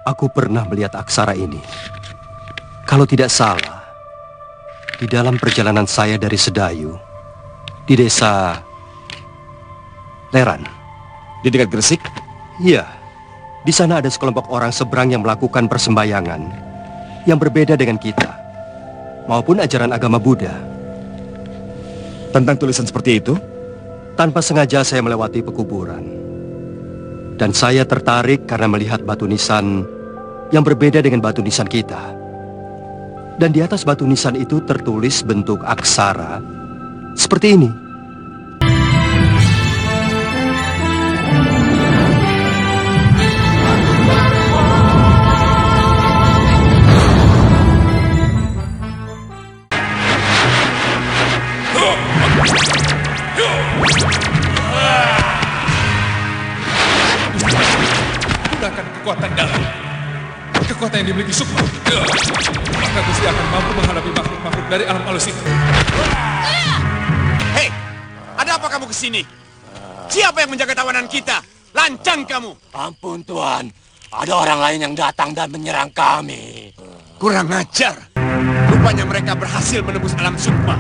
Aku pernah melihat aksara ini. Kalau tidak salah, di dalam perjalanan saya dari Sedayu, di desa Leran. Di dekat Gresik? Iya, di sana ada sekelompok orang seberang yang melakukan persembayangan yang berbeda dengan kita, maupun ajaran agama Buddha. Tentang tulisan seperti itu? Tanpa sengaja saya melewati pekuburan. Dan saya tertarik karena melihat batu nisan yang berbeda dengan batu nisan kita. Dan di atas batu nisan itu tertulis bentuk aksara seperti ini. Gunakan kekuatan dalam, kekuatan yang dimiliki Sukma, maka Gusti akan mampu menghadapi makhluk-makhluk dari alam halus itu. Hei, ada apa kamu kesini? Siapa yang menjaga tawanan kita? Lancang kamu! Ampun Tuan, ada orang lain yang datang dan menyerang kami. Kurang ajar. Rupanya mereka berhasil menembus alam Sukma.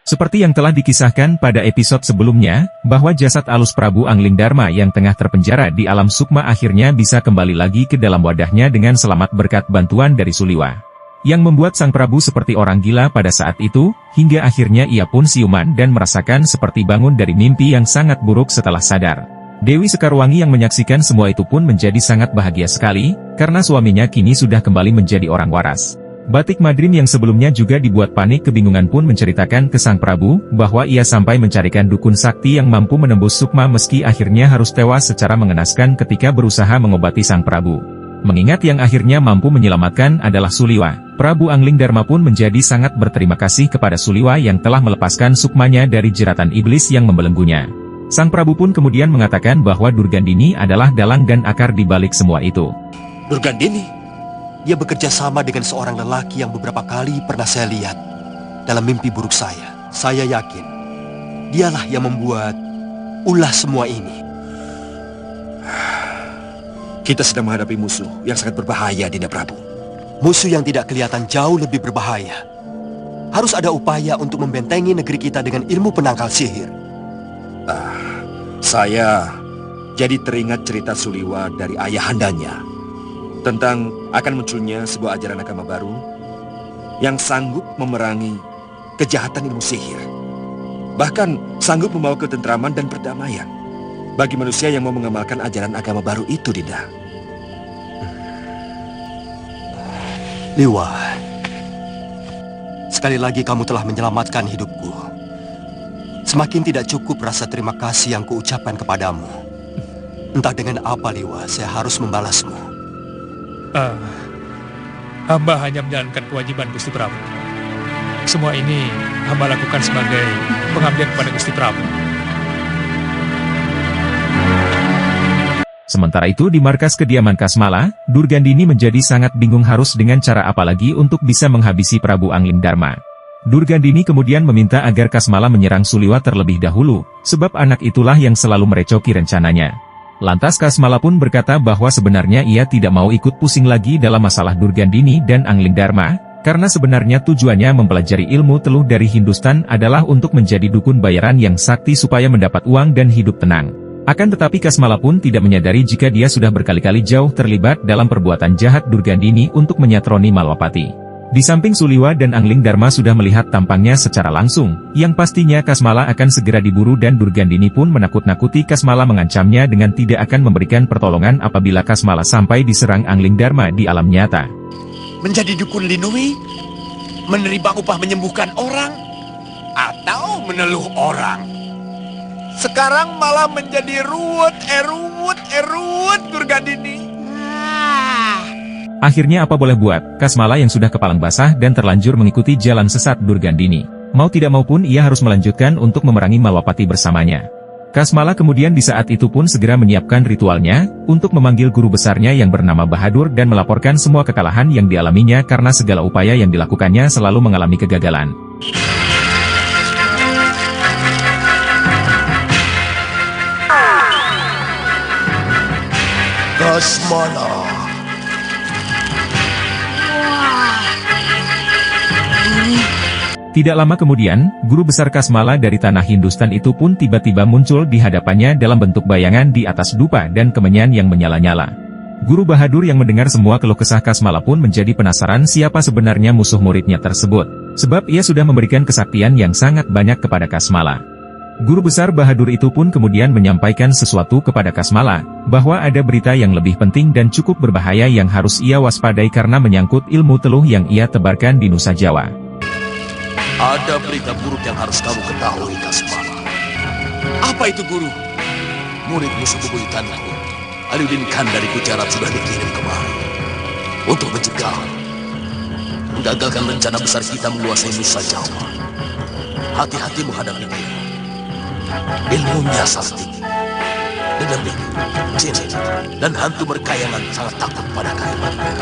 Seperti yang telah dikisahkan pada episode sebelumnya, bahwa jasad alus Prabu Angling Darma yang tengah terpenjara di alam Sukma akhirnya bisa kembali lagi ke dalam wadahnya dengan selamat berkat bantuan dari Suliwa. Yang membuat sang Prabu seperti orang gila pada saat itu, hingga akhirnya ia pun siuman dan merasakan seperti bangun dari mimpi yang sangat buruk setelah sadar. Dewi Sekarwangi yang menyaksikan semua itu pun menjadi sangat bahagia sekali, karena suaminya kini sudah kembali menjadi orang waras. Batik Madrim yang sebelumnya juga dibuat panik kebingungan pun menceritakan ke sang Prabu, bahwa ia sampai mencarikan dukun sakti yang mampu menembus Sukma meski akhirnya harus tewas secara mengenaskan ketika berusaha mengobati sang Prabu. Mengingat yang akhirnya mampu menyelamatkan adalah Suliwa, Prabu Angling Darma pun menjadi sangat berterima kasih kepada Suliwa yang telah melepaskan Sukmanya dari jeratan iblis yang membelenggunya. Sang Prabu pun kemudian mengatakan bahwa Durgandini adalah dalang dan akar di balik semua itu. Durgandini? Dia bekerja sama dengan seorang lelaki yang beberapa kali pernah saya lihat dalam mimpi buruk saya. Saya yakin dialah yang membuat ulah semua ini. Kita sedang menghadapi musuh yang sangat berbahaya, Dinda Prabu. Musuh yang tidak kelihatan jauh lebih berbahaya. Harus ada upaya untuk membentengi negeri kita dengan ilmu penangkal sihir. Saya jadi teringat cerita Suliwa dari ayahandanya tentang akan munculnya sebuah ajaran agama baru yang sanggup memerangi kejahatan ilmu sihir. Bahkan sanggup membawa ketentraman dan perdamaian bagi manusia yang mau mengamalkan ajaran agama baru itu, Dinda. Liwa, sekali lagi kamu telah menyelamatkan hidupku. Semakin tidak cukup rasa terima kasih yang kuucapkan kepadamu. Entah dengan apa, Liwa, saya harus membalasmu. Hamba hanya menjalankan kewajiban Gusti Prabu. Semua ini hamba lakukan sebagai pengabdian kepada Gusti Prabu. Sementara itu di markas kediaman Kasmala, Durgandini menjadi sangat bingung harus dengan cara apa lagi untuk bisa menghabisi Prabu Angling Darma. Durgandini kemudian meminta agar Kasmala menyerang Suliwa terlebih dahulu, sebab anak itulah yang selalu merecoki rencananya. Lantas Kasmala pun berkata bahwa sebenarnya ia tidak mau ikut pusing lagi dalam masalah Durgandini dan Angling Darma, karena sebenarnya tujuannya mempelajari ilmu teluh dari Hindustan adalah untuk menjadi dukun bayaran yang sakti supaya mendapat uang dan hidup tenang. Akan tetapi Kasmala pun tidak menyadari jika dia sudah berkali-kali jauh terlibat dalam perbuatan jahat Durgandini untuk menyatroni Malwapati. Di samping Suliwa dan Angling Darma sudah melihat tampangnya secara langsung, yang pastinya Kasmala akan segera diburu dan Durgandini pun menakut-nakuti Kasmala mengancamnya dengan tidak akan memberikan pertolongan apabila Kasmala sampai diserang Angling Darma di alam nyata. Menjadi dukun Linui? Menerima upah menyembuhkan orang? Atau meneluh orang? Sekarang malah menjadi ruwet Durgandini. Akhirnya apa boleh buat, Kasmala yang sudah kepalang basah dan terlanjur mengikuti jalan sesat Durgandini. Mau tidak mau pun ia harus melanjutkan untuk memerangi Malwapati bersamanya. Kasmala kemudian di saat itu pun segera menyiapkan ritualnya, untuk memanggil guru besarnya yang bernama Bahadur dan melaporkan semua kekalahan yang dialaminya karena segala upaya yang dilakukannya selalu mengalami kegagalan. Kasmala. Tidak lama kemudian, guru besar Kasmala dari tanah Hindustan itu pun tiba-tiba muncul di hadapannya dalam bentuk bayangan di atas dupa dan kemenyan yang menyala-nyala. Guru Bahadur yang mendengar semua keluh kesah Kasmala pun menjadi penasaran siapa sebenarnya musuh muridnya tersebut, sebab ia sudah memberikan kesaktian yang sangat banyak kepada Kasmala. Guru besar Bahadur itu pun kemudian menyampaikan sesuatu kepada Kasmala, bahwa ada berita yang lebih penting dan cukup berbahaya yang harus ia waspadai karena menyangkut ilmu teluh yang ia tebarkan di Nusa Jawa. Ada berita buruk yang harus kamu ketahui, Kasmala. Apa itu, Guru? Murid musuh bebuyutanku, Aliuddin Khan dari Gujarat sudah dikirim kemari untuk mencegah, menggagalkan rencana besar kita menguasai Nusa Jawa. Hati-hati menghadapi dia. Ilmunya sangat tinggi. Dendam, jin, dan hantu berkayangan sangat takut pada kalimatnya.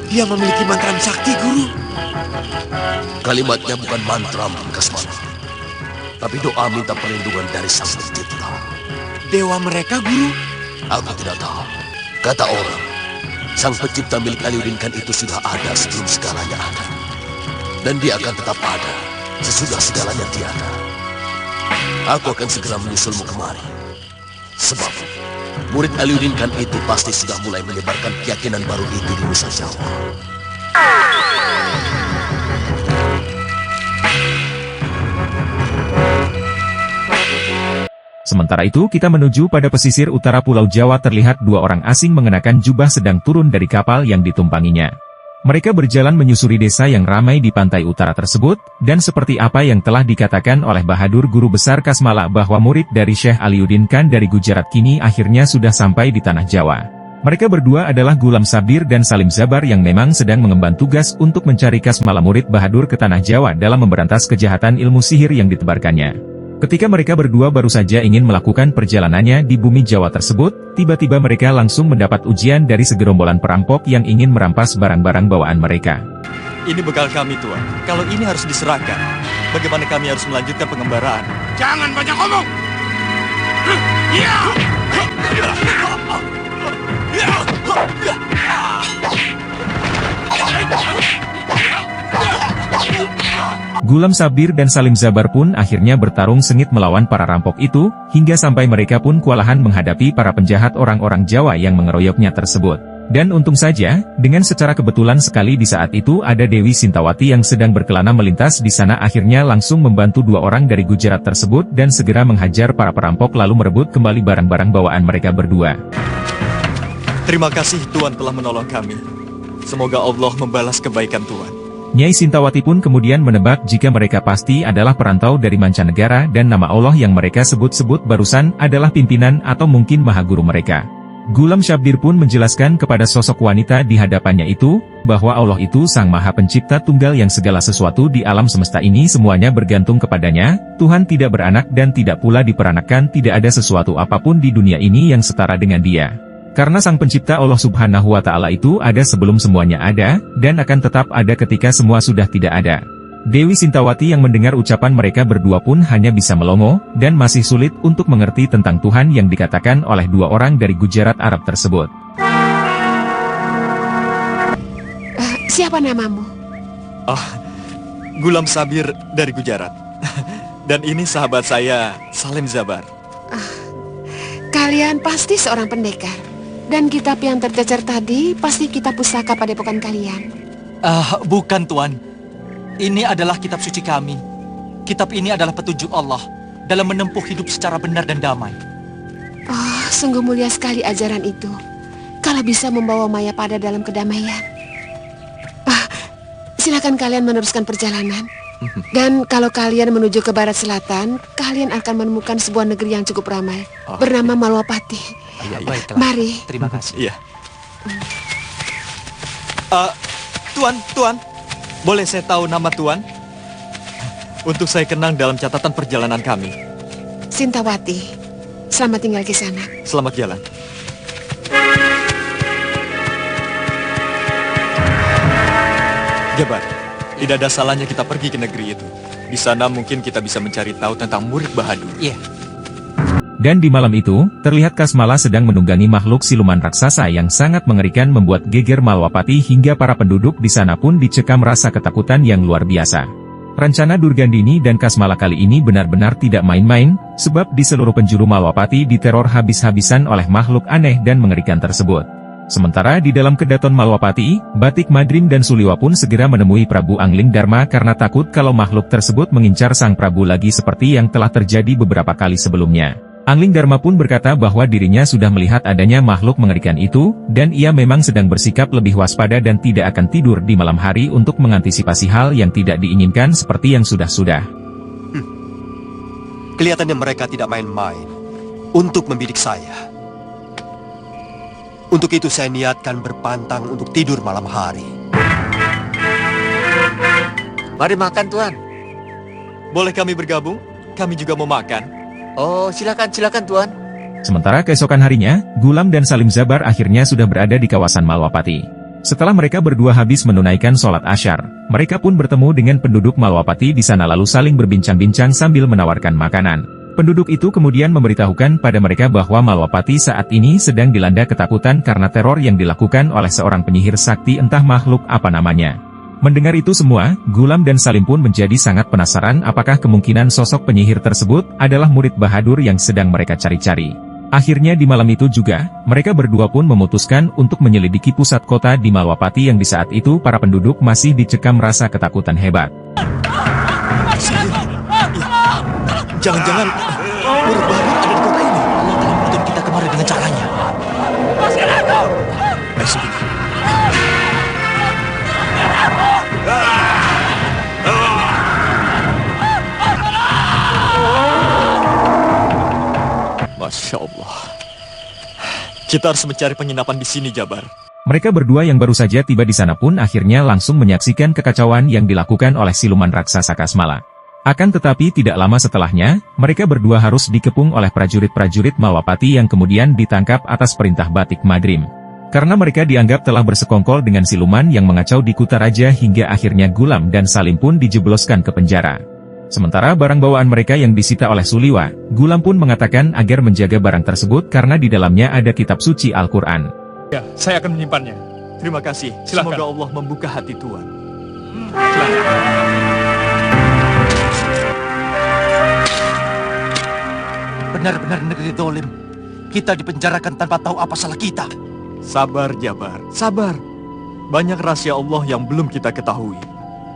Dia memiliki mantra sakti, Guru. Kalimatnya bukan mantra, Kasmala, tapi doa minta perlindungan dari Sang Pencipta. Dewa mereka, Guru? Aku tidak tahu. Kata orang, Sang Pencipta milik Aliuddin Khan itu sudah ada sebelum segalanya ada. Dan dia akan tetap ada sesudah segalanya tiada. Aku akan segera menyusulmu kemari. Sebab murid Aliuddin Khan itu pasti sudah mulai menyebarkan keyakinan baru itu di Nusa Jawa. Sementara itu kita menuju pada pesisir utara Pulau Jawa terlihat dua orang asing mengenakan jubah sedang turun dari kapal yang ditumpanginya. Mereka berjalan menyusuri desa yang ramai di pantai utara tersebut, dan seperti apa yang telah dikatakan oleh Bahadur Guru Besar Kasmala bahwa murid dari Syekh Aliuddin Khan dari Gujarat kini akhirnya sudah sampai di tanah Jawa. Mereka berdua adalah Gulam Sabir dan Salim Zabar yang memang sedang mengemban tugas untuk mencari Kasmala murid Bahadur ke tanah Jawa dalam memberantas kejahatan ilmu sihir yang ditebarkannya. Ketika mereka berdua baru saja ingin melakukan perjalanannya di bumi Jawa tersebut, tiba-tiba mereka langsung mendapat ujian dari segerombolan perampok yang ingin merampas barang-barang bawaan mereka. Ini bekal kami, Tuan. Kalau ini harus diserahkan, bagaimana kami harus melanjutkan pengembaraan? Jangan banyak ngomong! Ya! Gulam Sabir dan Salim Zabar pun akhirnya bertarung sengit melawan para rampok itu, hingga sampai mereka pun kewalahan menghadapi para penjahat orang-orang Jawa yang mengeroyoknya tersebut. Dan untung saja, dengan secara kebetulan sekali di saat itu ada Dewi Sintawati yang sedang berkelana melintas di sana akhirnya langsung membantu dua orang dari Gujarat tersebut dan segera menghajar para perampok lalu merebut kembali barang-barang bawaan mereka berdua. Terima kasih Tuan telah menolong kami. Semoga Allah membalas kebaikan Tuan. Nyai Sintawati pun kemudian menebak jika mereka pasti adalah perantau dari mancanegara dan nama Allah yang mereka sebut-sebut barusan adalah pimpinan atau mungkin mahaguru mereka. Gulam Syabdir pun menjelaskan kepada sosok wanita di hadapannya itu, bahwa Allah itu Sang Maha Pencipta Tunggal yang segala sesuatu di alam semesta ini semuanya bergantung kepadanya, Tuhan tidak beranak dan tidak pula diperanakkan, tidak ada sesuatu apapun di dunia ini yang setara dengan Dia. Karena Sang Pencipta Allah Subhanahu wa Ta'ala itu ada sebelum semuanya ada, dan akan tetap ada ketika semua sudah tidak ada. Dewi Sintawati yang mendengar ucapan mereka berdua pun hanya bisa melongo, dan masih sulit untuk mengerti tentang Tuhan yang dikatakan oleh dua orang dari Gujarat Arab tersebut. Siapa namamu? Gulam Sabir dari Gujarat. Dan ini sahabat saya, Salim Zabar. Kalian pasti seorang pendekar. Dan kitab yang tercecer tadi pasti kitab pusaka padepokan kalian. Bukan Tuan. Ini adalah kitab suci kami. Kitab ini adalah petunjuk Allah dalam menempuh hidup secara benar dan damai. Oh, sungguh mulia sekali ajaran itu. Kalau bisa membawa Maya pada dalam kedamaian. Silakan kalian meneruskan perjalanan. Dan kalau kalian menuju ke barat selatan, kalian akan menemukan sebuah negeri yang cukup ramai, bernama Malwapati. Baiklah. Mari. Terima kasih. Iya. Tuan, boleh saya tahu nama Tuan? Untuk saya kenang dalam catatan perjalanan kami. Sintawati. Selamat tinggal di sana. Selamat jalan. Jabar, tidak ada salahnya kita pergi ke negeri itu. Di sana mungkin kita bisa mencari tahu tentang murid Bahadur. Iya. Dan di malam itu, terlihat Kasmala sedang menunggangi makhluk siluman raksasa yang sangat mengerikan membuat geger Malwapati hingga para penduduk di sana pun dicekam rasa ketakutan yang luar biasa. Rencana Durgandini dan Kasmala kali ini benar-benar tidak main-main, sebab di seluruh penjuru Malwapati diteror habis-habisan oleh makhluk aneh dan mengerikan tersebut. Sementara di dalam kedaton Malwapati, Batik Madrim dan Suliwa pun segera menemui Prabu Angling Dharma karena takut kalau makhluk tersebut mengincar sang Prabu lagi seperti yang telah terjadi beberapa kali sebelumnya. Angling Dharma pun berkata bahwa dirinya sudah melihat adanya makhluk mengerikan itu, dan ia memang sedang bersikap lebih waspada dan tidak akan tidur di malam hari untuk mengantisipasi hal yang tidak diinginkan seperti yang sudah-sudah. Kelihatannya mereka tidak main-main untuk membidik saya. Untuk itu saya niatkan berpantang untuk tidur malam hari. Mari makan, Tuan. Boleh kami bergabung? Kami juga mau makan. Oh, silakan Tuan. Sementara keesokan harinya, Gulam dan Salim Zabar akhirnya sudah berada di kawasan Malwapati. Setelah mereka berdua habis menunaikan sholat asyar, mereka pun bertemu dengan penduduk Malwapati di sana lalu saling berbincang-bincang sambil menawarkan makanan. Penduduk itu kemudian memberitahukan pada mereka bahwa Malwapati saat ini sedang dilanda ketakutan karena teror yang dilakukan oleh seorang penyihir sakti entah makhluk apa namanya. Mendengar itu semua, Gulam dan Salim pun menjadi sangat penasaran apakah kemungkinan sosok penyihir tersebut adalah murid Bahadur yang sedang mereka cari-cari. Akhirnya di malam itu juga, mereka berdua pun memutuskan untuk menyelidiki pusat kota di Malwapati yang di saat itu para penduduk masih dicekam rasa ketakutan hebat. Jangan-jangan murid Bahadur ada di kota ini. Allah telah menuntun kita kemari dengan caranya. Masya Allah. Kita harus mencari penginapan di sini, Jabar. Mereka berdua yang baru saja tiba di sana pun akhirnya langsung menyaksikan kekacauan yang dilakukan oleh siluman raksasa Kasmala. Akan tetapi tidak lama setelahnya, mereka berdua harus dikepung oleh prajurit-prajurit Malwapati yang kemudian ditangkap atas perintah Batik Madrim. Karena mereka dianggap telah bersekongkol dengan siluman yang mengacau di Kutaraja hingga akhirnya Gulam dan Salim pun dijebloskan ke penjara. Sementara barang bawaan mereka yang disita oleh Suliwa, Gulam pun mengatakan agar menjaga barang tersebut karena di dalamnya ada kitab suci Al-Quran. Ya, saya akan menyimpannya. Terima kasih. Silakan. Semoga Allah membuka hati Tuan. Benar-benar negeri dolim. Kita dipenjarakan tanpa tahu apa salah kita. Sabar, Jabar. Sabar. Banyak rahasia Allah yang belum kita ketahui.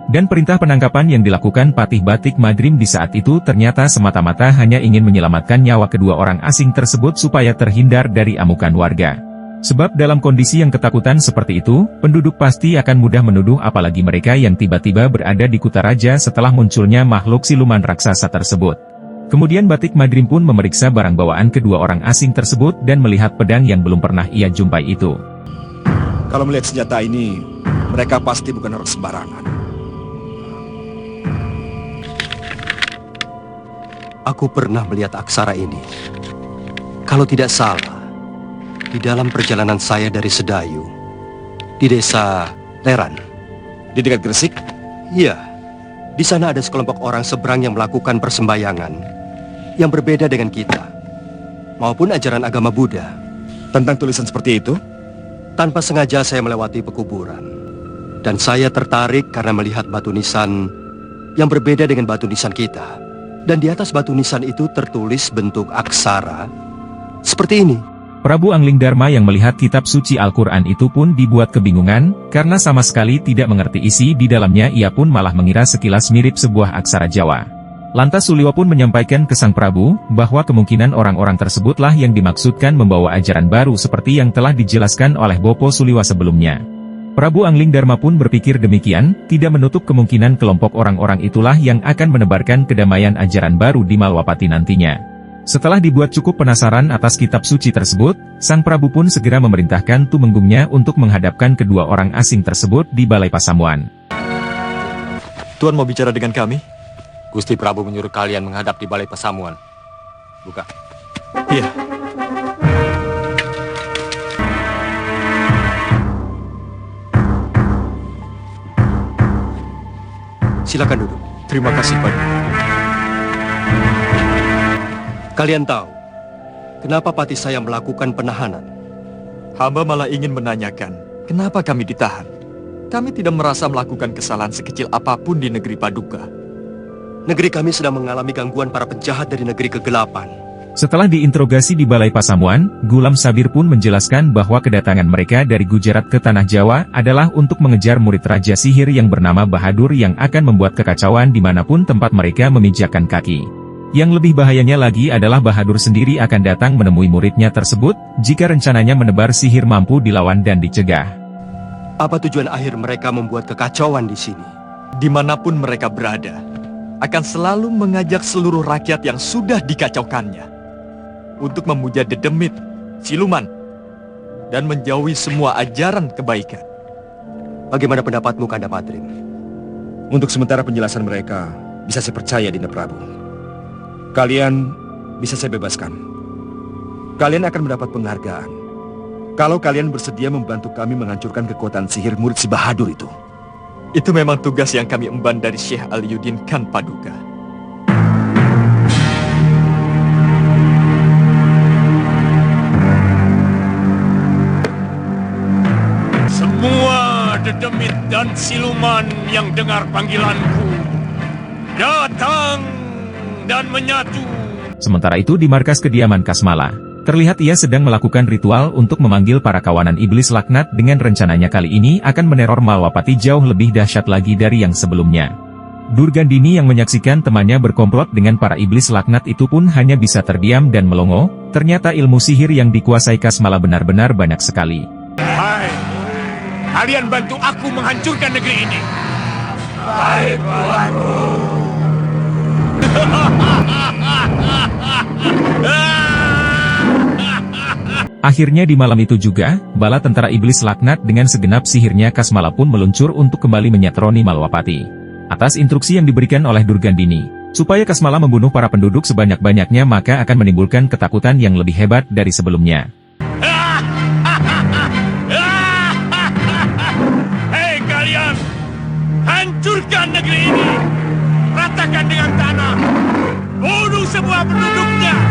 Dan perintah penangkapan yang dilakukan Patih Batik Madrim di saat itu ternyata semata-mata hanya ingin menyelamatkan nyawa kedua orang asing tersebut supaya terhindar dari amukan warga. Sebab dalam kondisi yang ketakutan seperti itu, penduduk pasti akan mudah menuduh apalagi mereka yang tiba-tiba berada di Kutaraja setelah munculnya makhluk siluman raksasa tersebut. Kemudian Batik Madrim pun memeriksa barang bawaan kedua orang asing tersebut dan melihat pedang yang belum pernah ia jumpai itu. Kalau melihat senjata ini, mereka pasti bukan orang sembarangan. Aku pernah melihat aksara ini. Kalau tidak salah, di dalam perjalanan saya dari Sedayu, di desa Leran. Di dekat Gresik? Iya, di sana ada sekelompok orang seberang yang melakukan persembayangan yang berbeda dengan kita, maupun ajaran agama Buddha. Tentang tulisan seperti itu? Tanpa sengaja saya melewati pekuburan, dan saya tertarik karena melihat batu nisan yang berbeda dengan batu nisan kita. Dan di atas batu nisan itu tertulis bentuk aksara seperti ini. Prabu Angling Dharma yang melihat kitab suci Al-Quran itu pun dibuat kebingungan, karena sama sekali tidak mengerti isi di dalamnya. Ia pun malah mengira sekilas mirip sebuah aksara Jawa. Lantas Suliwa pun menyampaikan ke sang Prabu, bahwa kemungkinan orang-orang tersebutlah yang dimaksudkan membawa ajaran baru seperti yang telah dijelaskan oleh Bopo Suliwa sebelumnya. Prabu Angling Dharma pun berpikir demikian, tidak menutup kemungkinan kelompok orang-orang itulah yang akan menebarkan kedamaian ajaran baru di Malwapati nantinya. Setelah dibuat cukup penasaran atas kitab suci tersebut, sang Prabu pun segera memerintahkan Tumenggungnya untuk menghadapkan kedua orang asing tersebut di Balai Pasamuan. Tuan mau bicara dengan kami? Gusti Prabu menyuruh kalian menghadap di Balai Pasamuan. Buka. Iya. Silakan duduk. Terima kasih, Pak. Kalian tahu, kenapa patih saya melakukan penahanan? Hamba malah ingin menanyakan, kenapa kami ditahan? Kami tidak merasa melakukan kesalahan sekecil apapun di negeri Paduka. Negeri kami sedang mengalami gangguan para penjahat dari negeri kegelapan. Setelah diinterogasi di Balai Pasamuan, Gulam Sabir pun menjelaskan bahwa kedatangan mereka dari Gujarat ke Tanah Jawa adalah untuk mengejar murid Raja Sihir yang bernama Bahadur yang akan membuat kekacauan dimanapun tempat mereka memijakkan kaki. Yang lebih bahayanya lagi adalah Bahadur sendiri akan datang menemui muridnya tersebut, jika rencananya menebar sihir mampu dilawan dan dicegah. Apa tujuan akhir mereka membuat kekacauan di sini? Dimanapun mereka berada, akan selalu mengajak seluruh rakyat yang sudah dikacaukannya untuk memuja dedemit, siluman, dan menjauhi semua ajaran kebaikan. Bagaimana pendapatmu, Kanda Patrim? Untuk sementara penjelasan mereka bisa saya percaya, Dinda Prabu. Kalian bisa saya bebaskan. Kalian akan mendapat penghargaan kalau kalian bersedia membantu kami menghancurkan kekuatan sihir murid si Bahadur itu. Itu memang tugas yang kami emban dari Syekh Aliuddin Khan Paduka. Semua dedemit dan siluman yang dengar panggilanku, datang dan menyatu. Sementara itu di markas kediaman Kasmala, terlihat ia sedang melakukan ritual untuk memanggil para kawanan iblis laknat dengan rencananya kali ini akan meneror Malwapati jauh lebih dahsyat lagi dari yang sebelumnya. Durgandini yang menyaksikan temannya berkomplot dengan para iblis laknat itu pun hanya bisa terdiam dan melongo, ternyata ilmu sihir yang dikuasai Kasmala benar-benar banyak sekali. Hai, kalian bantu aku menghancurkan negeri ini. Baik, Tuanku. Akhirnya di malam itu juga, bala tentara iblis laknat dengan segenap sihirnya Kasmala pun meluncur untuk kembali menyatroni Malwapati. Atas instruksi yang diberikan oleh Durgandini, supaya Kasmala membunuh para penduduk sebanyak-banyaknya maka akan menimbulkan ketakutan yang lebih hebat dari sebelumnya. Hei kalian, hancurkan negeri ini, ratakan dengan tanah, bunuh semua penduduknya.